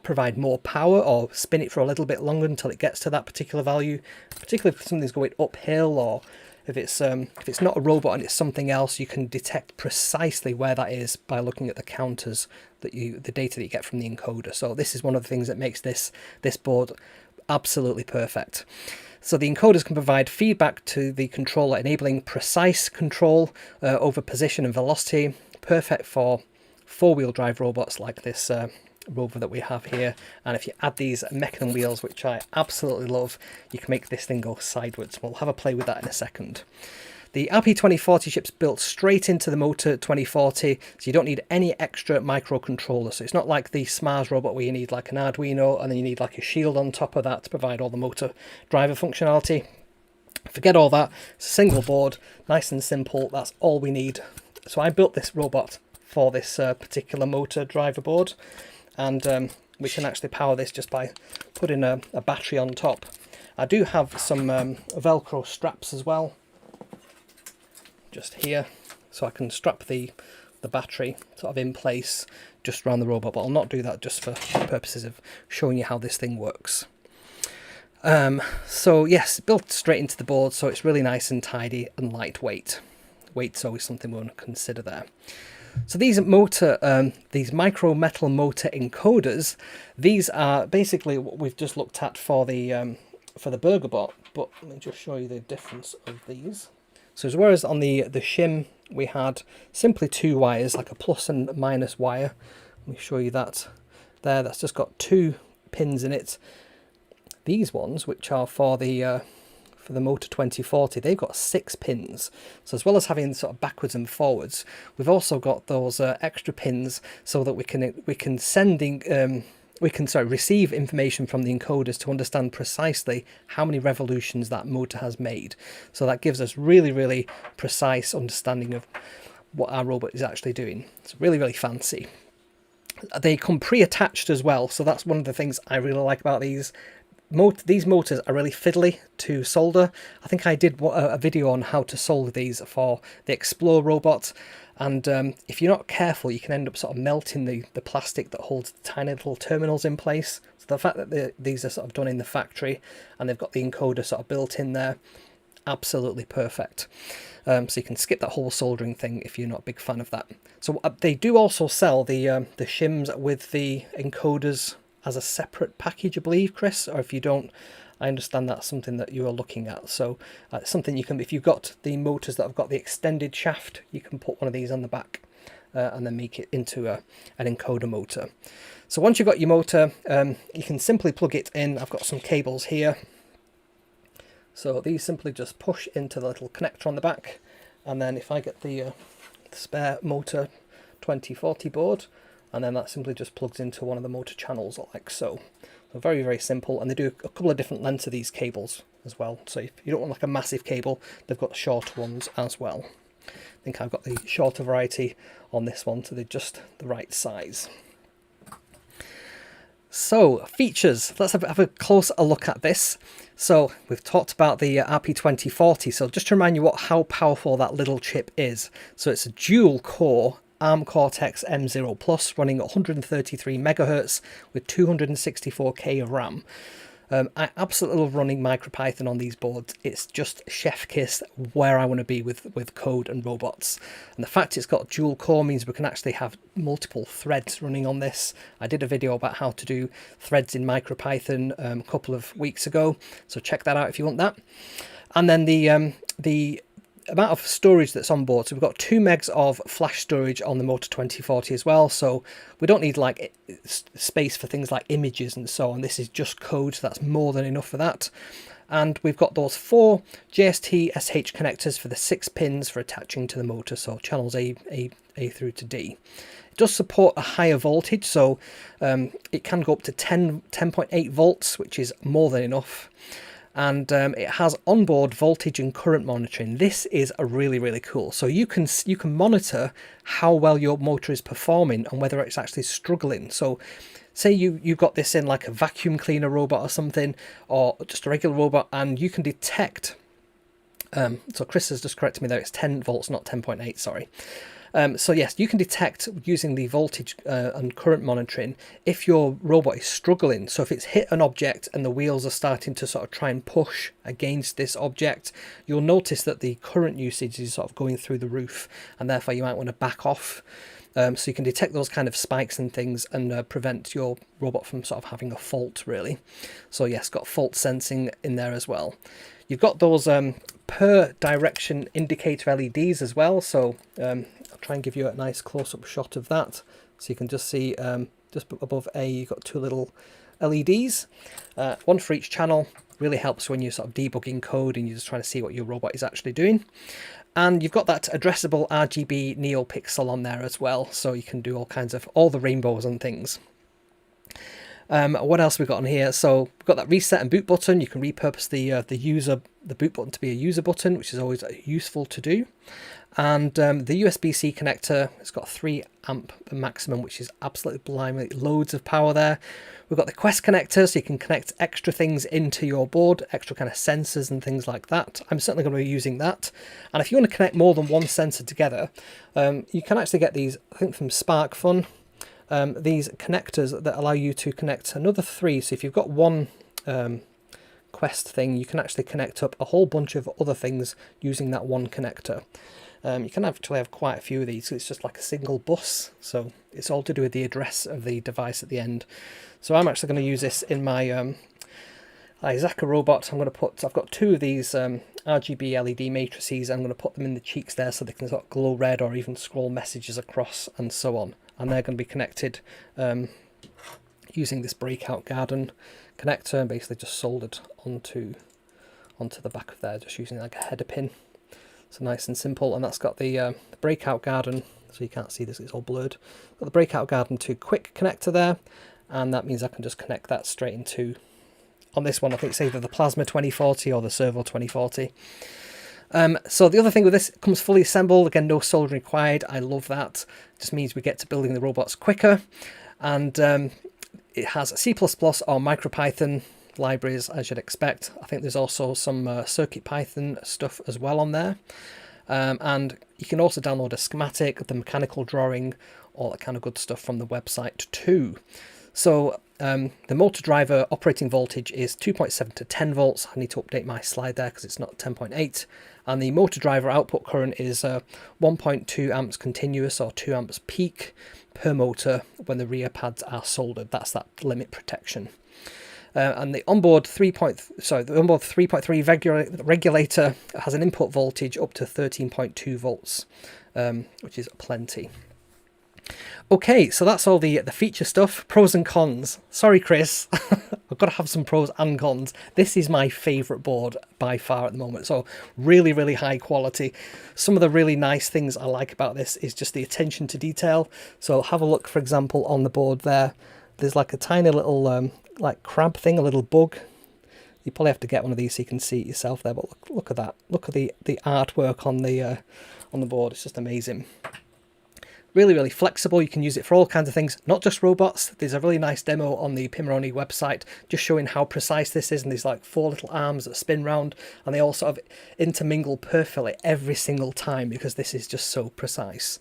provide more power or spin it for a little bit longer until it gets to that particular value, particularly if something's going uphill, or if it's not a robot and it's something else. You can detect precisely where that is by looking at the counters the data that you get from the encoder. So this is one of the things that makes this board absolutely perfect. So the encoders can provide feedback to the controller, enabling precise control over position and velocity, perfect for 4-wheel drive robots like this rover that we have here, and if you add these mechanism wheels, which I absolutely love, you can make this thing go sideways. We'll have a play with that in a second. The RP2040 chip's built straight into the motor 2040, so you don't need any extra microcontroller. So it's not like the Smars robot where you need like an Arduino and then you need like a shield on top of that to provide all the motor driver functionality. Forget all that. It's a single board, nice and simple. That's all we need. So I built this robot for this particular motor driver board, and we can actually power this just by putting a battery on top. I do have some Velcro straps as well, just here, so I can strap the battery sort of in place just around the robot, but I'll not do that just for purposes of showing you how this thing works. So yes, built straight into the board, so it's really nice and tidy and lightweight. Weight's always something we want to consider there. So these these micro metal motor encoders, these are basically what we've just looked at for the BurgerBot, but let me just show you the difference of these. So whereas on the Shim we had simply two wires, like a plus and minus wire, let me show you that there, that's just got two pins in it. These ones, which are for the motor 2040, they've got 6 pins. So as well as having sort of backwards and forwards, we've also got those extra pins so that we can receive information from the encoders to understand precisely how many revolutions that motor has made. So that gives us really, really precise understanding of what our robot is actually doing. It's really, really fancy. They come pre-attached as well, so that's one of the things I really like about these. These motors are really fiddly to solder. I think I did a video on how to solder these for the Explore robot, and if you're not careful you can end up sort of melting the plastic that holds the tiny little terminals in place. So the fact that these are sort of done in the factory and they've got the encoder sort of built in there, absolutely perfect. So you can skip that whole soldering thing if you're not a big fan of that. So they do also sell the shims with the encoders as a separate package, I believe, Chris, or if you don't, I understand that's something that you are looking at. So something you can, if you've got the motors that have got the extended shaft, you can put one of these on the back and then make it into an encoder motor. So once you've got your motor, you can simply plug it in. I've got some cables here. So these simply just push into the little connector on the back, and then if I get the spare motor 2040 board, and then that simply just plugs into one of the motor channels like so. So very, very simple, and they do a couple of different lengths of these cables as well. So if you don't want like a massive cable, they've got shorter ones as well. I think I've got the shorter variety on this one, so they're just the right size. So features, let's have a closer look at this. So we've talked about the RP2040, so just to remind you how powerful that little chip is. So it's a dual core ARM Cortex M0 Plus running at 133 megahertz with 264k of RAM. I absolutely love running MicroPython on these boards. It's just chef kiss where I want to be with code and robots. And the fact it's got dual core means we can actually have multiple threads running on this. I did a video about how to do threads in MicroPython a couple of weeks ago, so check that out if you want that. And then the amount of storage that's on board, so we've got 2 megs of flash storage on the Motor 2040 as well, so we don't need like space for things like images and so on. This is just code, so that's more than enough for that. And we've got those 4 JST SH connectors for the 6 pins for attaching to the motor, so channels A through to D. It does support a higher voltage, so it can go up to 10.8 volts, which is more than enough. And it has onboard voltage and current monitoring. This is a really, really cool. So you can monitor how well your motor is performing and whether it's actually struggling. So say you've got this in like a vacuum cleaner robot or something, or just a regular robot, and you can detect, so Chris has just corrected me there, it's 10 volts, not 10.8, sorry. So yes, you can detect using the voltage and current monitoring if your robot is struggling. So if it's hit an object and the wheels are starting to sort of try and push against this object, you'll notice that the current usage is sort of going through the roof, and therefore you might want to back off. So you can detect those kind of spikes and things and prevent your robot from sort of having a fault, really. So yes, got fault sensing in there as well. You've got those per direction indicator LEDs as well, so I'll try and give you a nice close-up shot of that, so you can just see just above A, you've got two little LEDs, one for each channel. Really helps when you're sort of debugging code and you're just trying to see what your robot is actually doing. And you've got that addressable RGB NeoPixel on there as well, so you can do all the rainbows and things. What else we've got on here? So we've got that reset and boot button. You can repurpose the boot button to be a user button, which is always useful to do. And the USB-C connector, it's got 3 amp maximum, which is absolutely blindly loads of power there. We've got the Quest connector, so you can connect extra things into your board, extra kind of sensors and things like that. I'm certainly going to be using that. And if you want to connect more than one sensor together, you can actually get these, I think from SparkFun, these connectors that allow you to connect another 3. So if you've got one Quest thing, you can actually connect up a whole bunch of other things using that one connector. You can actually have quite a few of these. It's just like a single bus, so it's all to do with the address of the device at the end. So I'm actually going to use this in my Isaac robot. I've got 2 of these RGB LED matrices. I'm going to put them in the cheeks there so they can sort of glow red or even scroll messages across and so on. And they're going to be connected using this breakout garden connector, and basically just soldered onto the back of there, just using like a header pin. So nice and simple. And that's got the breakout garden, so you can't see this, it's all blurred. Got the breakout garden to quick connector there, and that means I can just connect that straight into, on this one I think it's either the Plasma 2040 or the Servo 2040. So the other thing with this, it comes fully assembled. Again, no soldering required. I love that. It just means we get to building the robots quicker. And it has C++ or MicroPython libraries, as you'd expect. I think there's also some CircuitPython stuff as well on there. And you can also download a schematic, the mechanical drawing, all that kind of good stuff from the website too. So the motor driver operating voltage is 2.7 to 10 volts. I need to update my slide there because it's not 10.8. And the motor driver output current is 1.2 amps continuous or 2 amps peak per motor when the rear pads are soldered. That's that limit protection. And the onboard 3.3 regulator has an input voltage up to 13.2 volts, which is plenty. Okay, so that's all the feature stuff. Pros and cons. Sorry, Chris. I've got to have some pros and cons. This is my favourite board by far at the moment. So really, really high quality. Some of the really nice things I like about this is just the attention to detail. So have a look, for example, on the board there. There's like a tiny little like crab thing, a little bug. You probably have to get one of these so you can see it yourself there. But look at that. Look at the artwork on the board. It's just amazing. Really, really flexible. You can use it for all kinds of things, not just robots. There's a really nice demo on the Pimoroni website just showing how precise this is, and there's like 4 little arms that spin round, and they all sort of intermingle perfectly every single time because this is just so precise.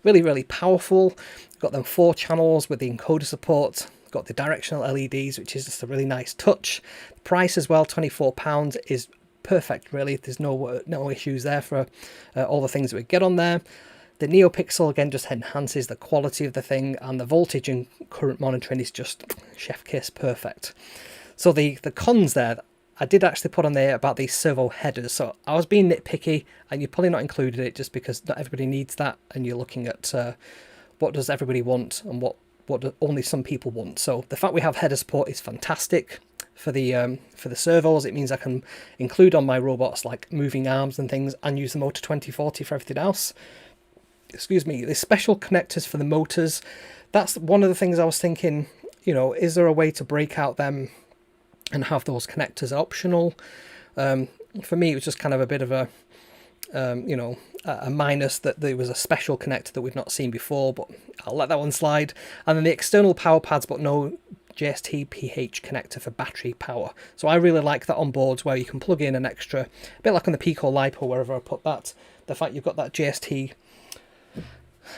Really, really powerful. Got them 4 channels with the encoder support. Got the directional LEDs, which is just a really nice touch. The price as well, £24, is perfect really. There's no issues there for all the things that we get on there. The NeoPixel again just enhances the quality of the thing, and the voltage and current monitoring is just chef kiss perfect. So the cons there, I did actually put on there about these servo headers. So I was being nitpicky, and you probably not included it just because not everybody needs that, and you're looking at what does everybody want and what do only some people want. So the fact we have header support is fantastic. For the servos, it means I can include on my robots like moving arms and things, and use the Motor 2040 for everything else. Excuse me, the special connectors for the motors, that's one of the things I was thinking, you know, is there a way to break out them and have those connectors optional? For me, it was just kind of a bit of a, a minus that there was a special connector that we've not seen before, but I'll let that one slide. And then the external power pads, but no JST PH connector for battery power. So I really like that on boards where you can plug in an extra, a bit like on the Pico LiPo, wherever I put that, the fact you've got that JST.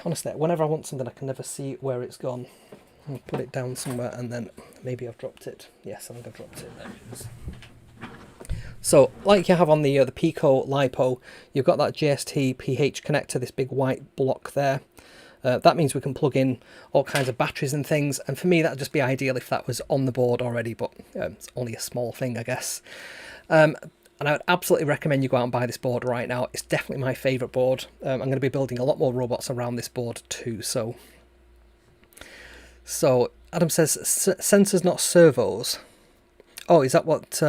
Honestly, whenever I want something, I can never see where it's gone. I'll put it down somewhere, and then maybe I've dropped it. Yes, I think I've dropped it. There it is. So, like you have on the Pico LiPo, you've got that JST PH connector, this big white block there. That means we can plug in all kinds of batteries and things, and for me that would just be ideal if that was on the board already, but it's only a small thing, I guess. And I would absolutely recommend you go out and buy this board right now. It's definitely my favourite board. I'm going to be building a lot more robots around this board too. So So Adam says sensors, not servos. Oh, is that what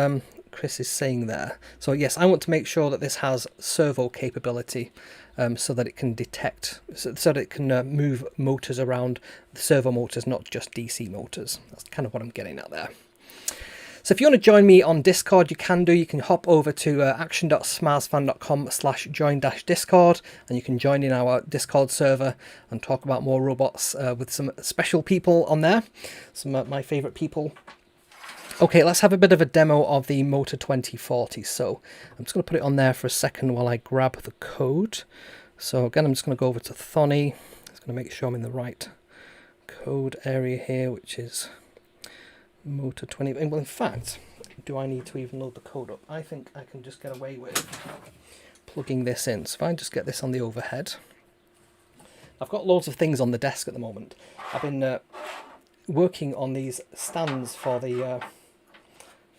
Chris is saying there? So yes, I want to make sure that this has servo capability, so that it can detect, so that it can move motors around, the servo motors, not just DC motors. That's kind of what I'm getting at there. So if you want to join me on Discord, you can do. You can hop over to action.smarsfan.com/join-discord, and you can join in our Discord server and talk about more robots with some special people on there, some of my favourite people. Okay, let's have a bit of a demo of the Motor 2040. So I'm just going to put it on there for a second while I grab the code. So again, I'm just going to go over to Thonny. Just going to make sure I'm in the right code area here, which is Motor 20. Well, in fact, do I need to even load the code up? I think I can just get away with plugging this in. So if I just get this on the overhead. I've got loads of things on the desk at the moment. I've been working on these stands for the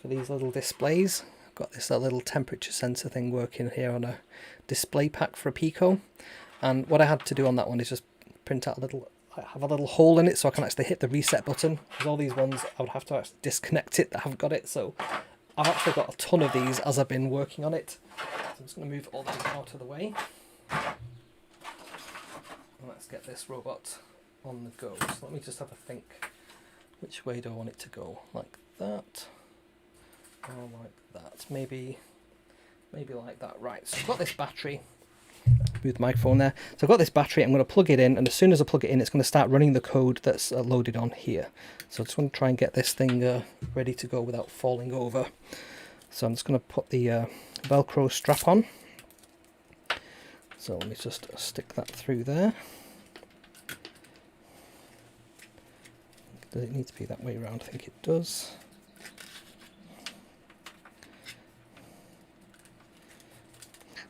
for these little displays. I've got this little temperature sensor thing working here on a display pack for a Pico, and what I had to do on that one is just print out a little, have a little hole in it so I can actually hit the reset button, because all these ones I would have to actually disconnect it that haven't got it. So I've actually got a ton of these as I've been working on it. So I'm just going to move all these out of the way. And let's get this robot on the go. So let me just have a think. Which way do I want it to go? Like that? Or like that? Maybe like that. Right, so I've got this battery. Move the microphone there. So I've got this battery, I'm going to plug it in, and as soon as I plug it in, it's going to start running the code that's loaded on here. So I just want to try and get this thing ready to go without falling over. So I'm just going to put the Velcro strap on. So let me just stick that through there. Does it need to be that way around? I think it does.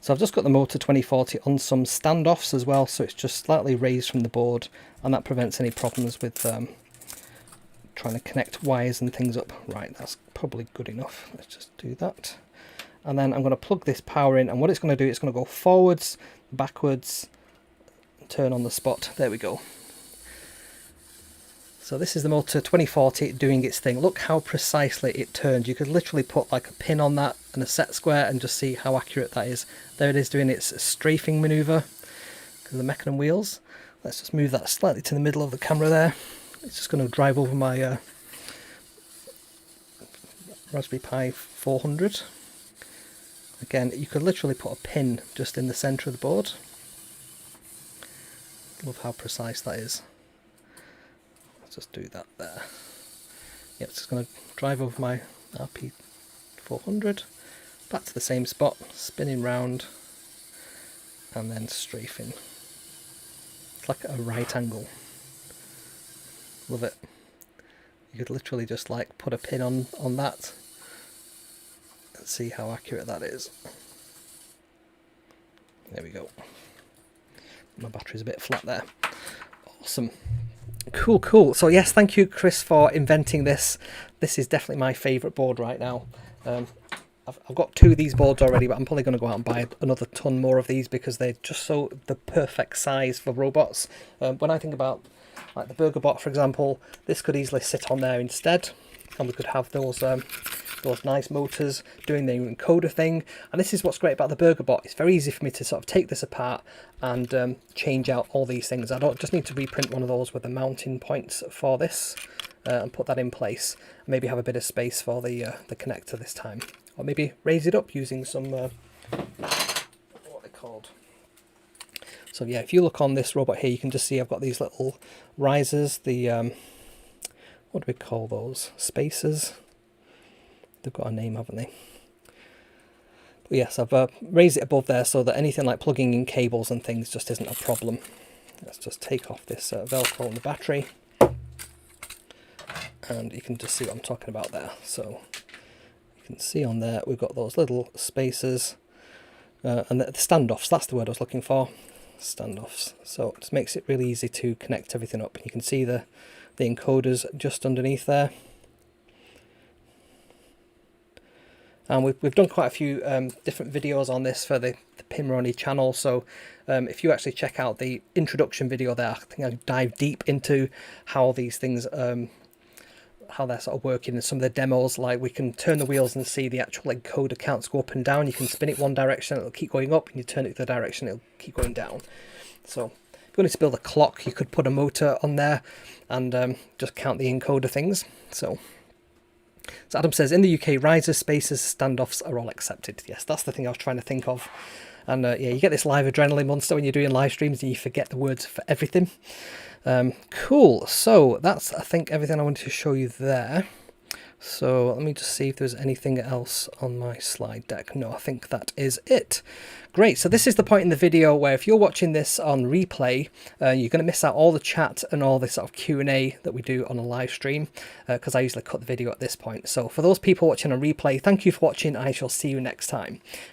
So I've just got the Motor 2040 on some standoffs as well, so it's just slightly raised from the board, and that prevents any problems with trying to connect wires and things up. Right, that's probably good enough. Let's just do that. And then I'm going to plug this power in, and what it's going to do, it's going to go forwards, backwards, turn on the spot. There we go. So this is the Motor 2040 doing its thing. Look how precisely it turns. You could literally put like a pin on that and a set square and just see how accurate that is. There it is doing its strafing manoeuvre because of the mechanism wheels. Let's just move that slightly to the middle of the camera there. It's just going to drive over my Raspberry Pi 400. Again, you could literally put a pin just in the centre of the board. Love how precise that is. Just do that there. Yep, it's just going to drive over my RP 400 back to the same spot, spinning round and then strafing. It's like a right angle. Love it. You could literally just like put a pin on that and see how accurate that is. There we go. My battery's a bit flat there. Awesome. Cool. So yes, thank you, Chris, for inventing this. This is definitely my favourite board right now. I've got 2 of these boards already, but I'm probably going to go out and buy another ton more of these because they're just so the perfect size for robots. When I think about like the BurgerBot, for example, this could easily sit on there instead, and we could have those nice motors doing the encoder thing. And this is what's great about the BurgerBot. It's very easy for me to sort of take this apart and change out all these things. I don't just need to reprint one of those with the mounting points for this and put that in place. Maybe have a bit of space for the connector this time, or maybe raise it up using some what are they called? So yeah, if you look on this robot here, you can just see I've got these little risers. The what do we call those? Spacers. They've got a name, haven't they? But yes, I've raised it above there so that anything like plugging in cables and things just isn't a problem. Let's just take off this Velcro on the battery. And you can just see what I'm talking about there. So you can see on there, we've got those little spacers. And the standoffs, that's the word I was looking for. Standoffs. So it just makes it really easy to connect everything up. You can see the encoders just underneath there. And we've done quite a few different videos on this for the Pimoroni channel, so if you actually check out the introduction video there, I think I dive deep into how these things, how they're sort of working, and some of the demos, like we can turn the wheels and see the actual encoder counts go up and down. You can spin it one direction, it'll keep going up, and you turn it the other direction, it'll keep going down. So if you wanted to build a clock, you could put a motor on there and just count the encoder things. So Adam says, in the UK, risers, spacers, standoffs are all accepted. Yes, that's the thing I was trying to think of. And yeah, you get this live adrenaline monster when you're doing live streams and you forget the words for everything. Cool. So that's, I think, everything I wanted to show you there. So let me just see if there's anything else on my slide deck. No, I think that is it. Great. So this is the point in the video where if you're watching this on replay, you're going to miss out all the chat and all the sort of Q&A that we do on a live stream, because I usually cut the video at this point. So for those people watching on replay, thank you for watching. I shall see you next time.